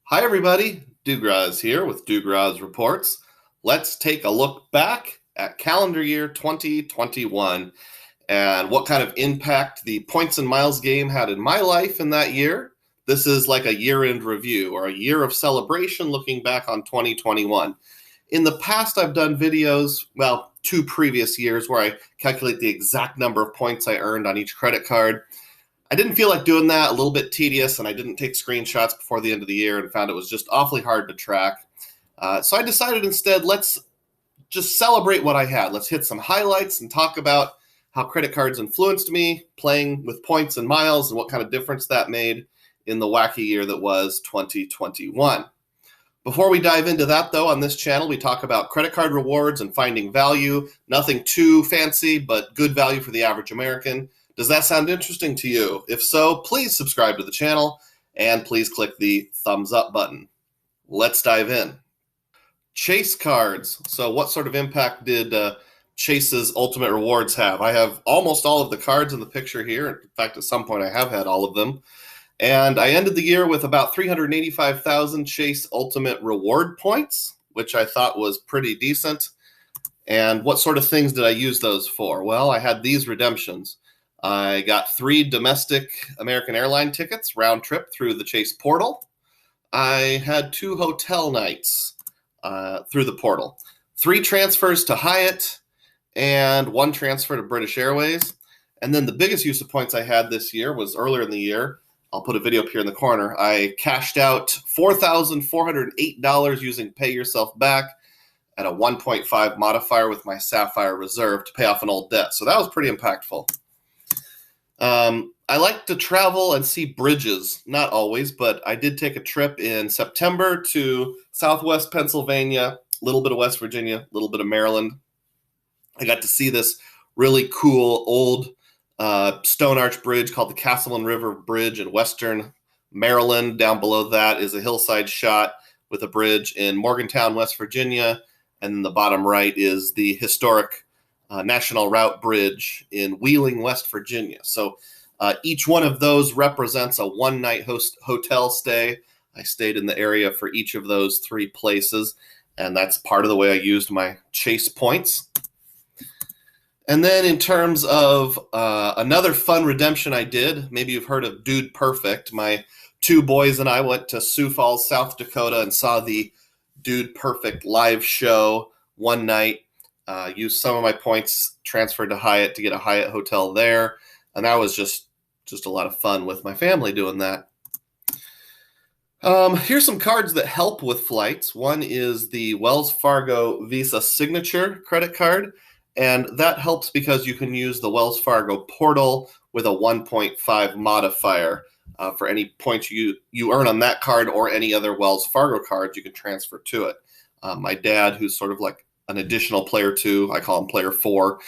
Hi, everybody. Dugroz here with Dugroz Reports. Let's take a look back at calendar year 2021 and what kind of impact the points and miles game had in my life in that year. This is like a year-end review or a year of celebration looking back on 2021. In the past, I've done videos, well, 2 previous years where I calculate the exact number of points I earned on each credit card. I didn't feel like doing that, a little bit tedious, and I didn't take screenshots before the end of the year and found it was just awfully hard to track. So I decided instead, let's just celebrate what I had. Let's hit some highlights and talk about how credit cards influenced me, playing with points and miles, and what kind of difference that made in the wacky year that was 2021. Before we dive into that, though, on this channel, we talk about credit card rewards and finding value. Nothing too fancy, but good value for the average American. Does that sound interesting to you? If so, please subscribe to the channel and please click the thumbs up button. Let's dive in. Chase cards. So what sort of impact did Chase's Ultimate Rewards have? I have almost all of the cards in the picture here. In fact, at some point I have had all of them. And I ended the year with about 385,000 Chase Ultimate Reward points, which I thought was pretty decent. And what sort of things did I use those for? Well, I had these redemptions. I got 3 domestic American airline tickets, round trip through the Chase portal. I had 2 hotel nights through the portal, 3 transfers to Hyatt, and 1 transfer to British Airways. And then the biggest use of points I had this year was earlier in the year. I'll put a video up here in the corner. I cashed out $4,408 using Pay Yourself Back at a 1.5 modifier with my Sapphire reserve to pay off an old debt. So that was pretty impactful. I like to travel and see bridges, not always, but I did take a trip in September to Southwest Pennsylvania, a little bit of West Virginia, a little bit of Maryland. I got to see this really cool old stone arch bridge called the Castleman River Bridge in Western Maryland. Down below that is a hillside shot with a bridge in Morgantown, West Virginia. And then the bottom right is the historic National Route Bridge in Wheeling, West Virginia. So each one of those represents a one-night hotel stay. I stayed in the area for each of those 3 places, and that's part of the way I used my Chase points. And then in terms of another fun redemption I did, maybe you've heard of Dude Perfect. My 2 boys and I went to Sioux Falls, South Dakota, and saw the Dude Perfect live show one night. Used some of my points, transferred to Hyatt to get a Hyatt hotel there. And that was just a lot of fun with my family doing that. Here's some cards that help with flights. One is the Wells Fargo Visa Signature credit card. And that helps because you can use the Wells Fargo portal with a 1.5 modifier. For any points you earn on that card or any other Wells Fargo cards, you can transfer to it. My dad, who's sort of like an additional player 2, I call him player 4,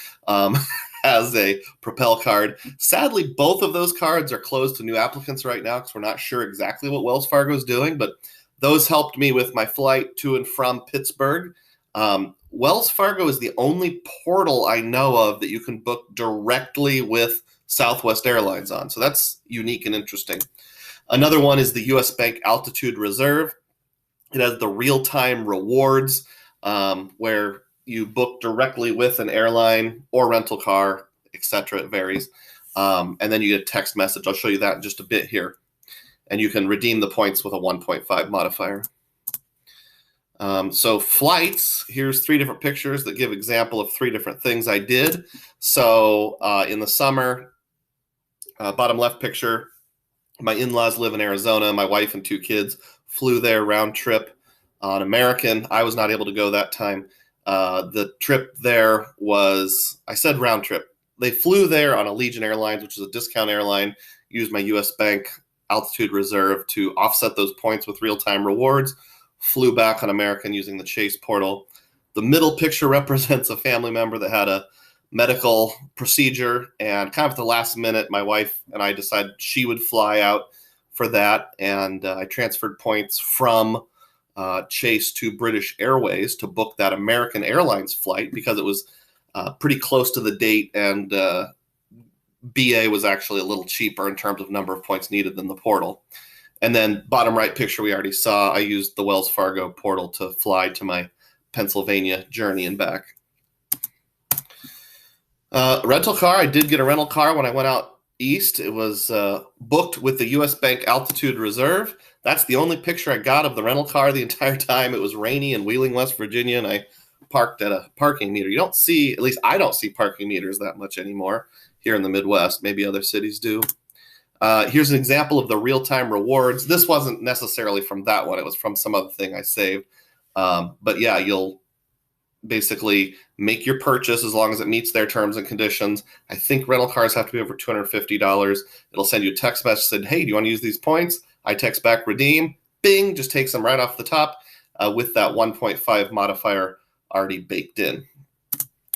has a Propel card. Sadly, both of those cards are closed to new applicants right now because we're not sure exactly what Wells Fargo is doing, but those helped me with my flight to and from Pittsburgh. Wells Fargo is the only portal I know of that you can book directly with Southwest Airlines on, so that's unique and interesting. Another one is the U.S. Bank Altitude Reserve. It has the real-time rewards where you book directly with an airline or rental car, etc. It varies. And then you get a text message. I'll show you that in just a bit here. And you can redeem the points with a 1.5 modifier. So flights, here's 3 different pictures that give example of 3 different things I did. So in the summer, bottom left picture, my in-laws live in Arizona. My wife and 2 kids flew there round trip on American. I was not able to go that time. The trip there was, I said round trip. They flew there on Allegiant Airlines, which is a discount airline, used my U.S. Bank Altitude Reserve to offset those points with real-time rewards, flew back on American using the Chase portal. The middle picture represents a family member that had a medical procedure, and kind of at the last minute, my wife and I decided she would fly out for that, and I transferred points from Chase to British Airways to book that American Airlines flight because it was pretty close to the date, and BA was actually a little cheaper in terms of number of points needed than the portal. And then bottom right picture we already saw, I used the Wells Fargo portal to fly to my Pennsylvania journey and back. Rental car, I did get a rental car when I went out east. It was booked with the U.S. Bank Altitude Reserve. That's the only picture I got of the rental car the entire time. It was rainy in Wheeling, West Virginia, and I parked at a parking meter. You don't see, at least I don't see parking meters that much anymore here in the Midwest. Maybe other cities do. Here's an example of the real-time rewards. This wasn't necessarily from that one. It was from some other thing I saved. But yeah, you'll basically make your purchase as long as it meets their terms and conditions. I think rental cars have to be over $250. It'll send you a text message saying, hey, do you want to use these points? I text back redeem. Bing, just takes them right off the top with that 1.5 modifier already baked in.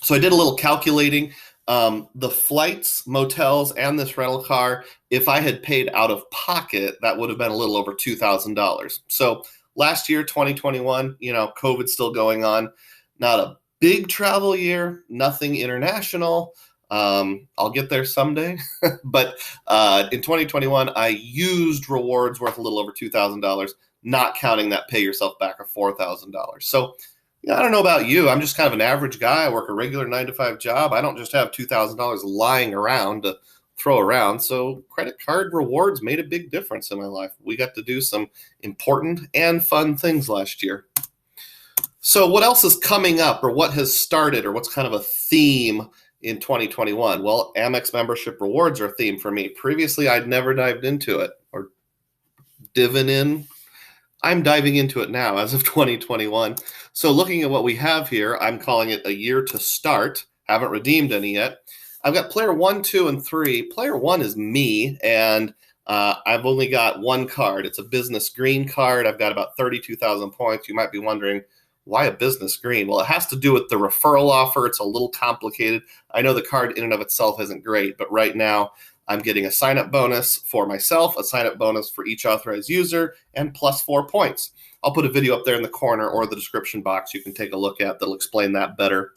So I did a little calculating. The flights, motels, and this rental car, if I had paid out of pocket, that would have been a little over $2,000. So last year, 2021, COVID's still going on. Not a big travel year, nothing international. I'll get there someday. But in 2021, I used rewards worth a little over $2,000, not counting that pay yourself back of $4,000. So I don't know about you. I'm just kind of an average guy. I work a regular 9-to-5 job. I don't just have $2,000 lying around to throw around. So credit card rewards made a big difference in my life. We got to do some important and fun things last year. So what else is coming up, or what has started, or what's kind of a theme in 2021? Well, Amex membership rewards are a theme for me. Previously, I'd never dived into it or diving in. I'm diving into it now as of 2021. So looking at what we have here, I'm calling it a year to start. Haven't redeemed any yet. I've got player 1, 2, and 3. Player 1 is me, and I've only got one card. It's a business green card. I've got about 32,000 points. You might be wondering, why a business green? Well, it has to do with the referral offer. It's a little complicated. I know the card in and of itself isn't great, but right now I'm getting a sign-up bonus for myself, a sign-up bonus for each authorized user, and plus 4 points. I'll put a video up there in the corner or the description box you can take a look at that'll explain that better.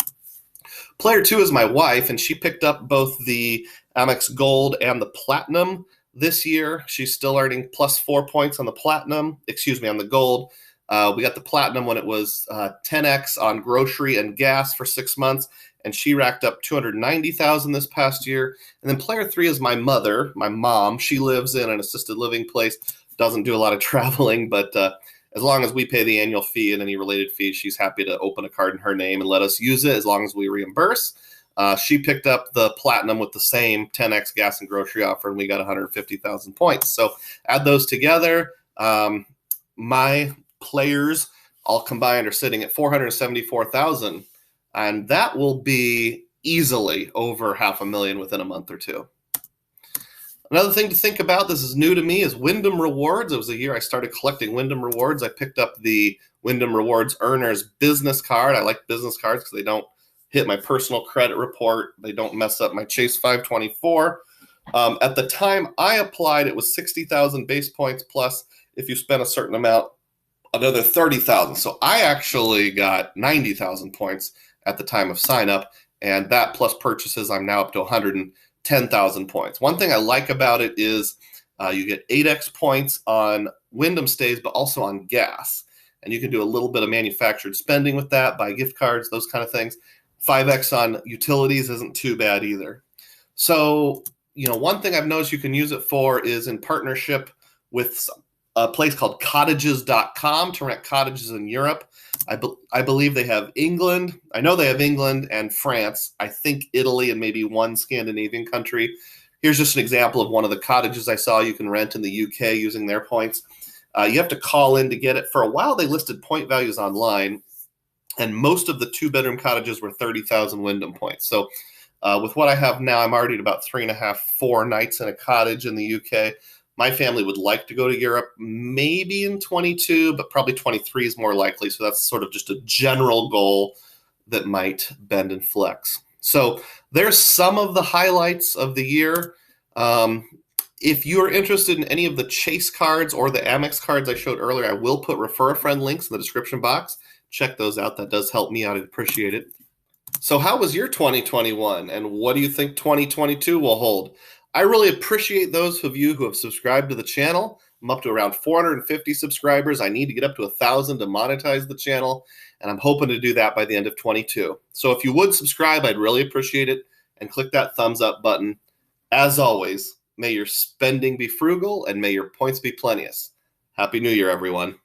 Player 2 is my wife, and she picked up both the Amex Gold and the Platinum this year. She's still earning plus 4 points on the Platinum, on the Gold. We got the Platinum when it was 10x on grocery and gas for 6 months, and she racked up 290,000 this past year. And then player 3 is my mother, my mom. She lives in an assisted living place, doesn't do a lot of traveling, but as long as we pay the annual fee and any related fees, she's happy to open a card in her name and let us use it as long as we reimburse. She picked up the Platinum with the same 10x gas and grocery offer, and we got 150,000 points. So add those together. My players all combined are sitting at 474,000, and that will be easily over 500,000 within a month or two. Another thing to think about, this is new to me, is Wyndham Rewards. It was a year I started collecting Wyndham Rewards. I picked up the Wyndham Rewards Earners business card. I like business cards because they don't hit my personal credit report. They don't mess up my Chase 524. At the time I applied, it was 60,000 base points plus, if you spent a certain amount, another 30,000. So I actually got 90,000 points at the time of sign up, and that plus purchases, I'm now up to 110,000 points. One thing I like about it is you get 8x points on Wyndham stays, but also on gas. And you can do a little bit of manufactured spending with that, buy gift cards, those kind of things. 5x on utilities isn't too bad either. So, one thing I've noticed you can use it for is in partnership with a place called cottages.com to rent cottages in Europe. I believe they have England. I know they have England and France. I think Italy and maybe one Scandinavian country. Here's just an example of one of the cottages I saw you can rent in the UK using their points. You have to call in to get it. For a while, they listed point values online, and most of the 2-bedroom cottages were 30,000 Wyndham points. So with what I have now, I'm already at about 3.5, 4 nights in a cottage in the UK. My family would like to go to Europe maybe in 22, but probably 23 is more likely. So that's sort of just a general goal that might bend and flex. So there's some of the highlights of the year. If you are interested in any of the Chase cards or the Amex cards I showed earlier, I will put refer a friend links in the description box. Check those out. That does help me out. I'd appreciate it. So how was your 2021, and what do you think 2022 will hold? I really appreciate those of you who have subscribed to the channel. I'm up to around 450 subscribers. I need to get up to 1,000 to monetize the channel, and I'm hoping to do that by the end of 22. So if you would subscribe, I'd really appreciate it, and click that thumbs up button. As always, may your spending be frugal and may your points be plenteous. Happy New Year, everyone.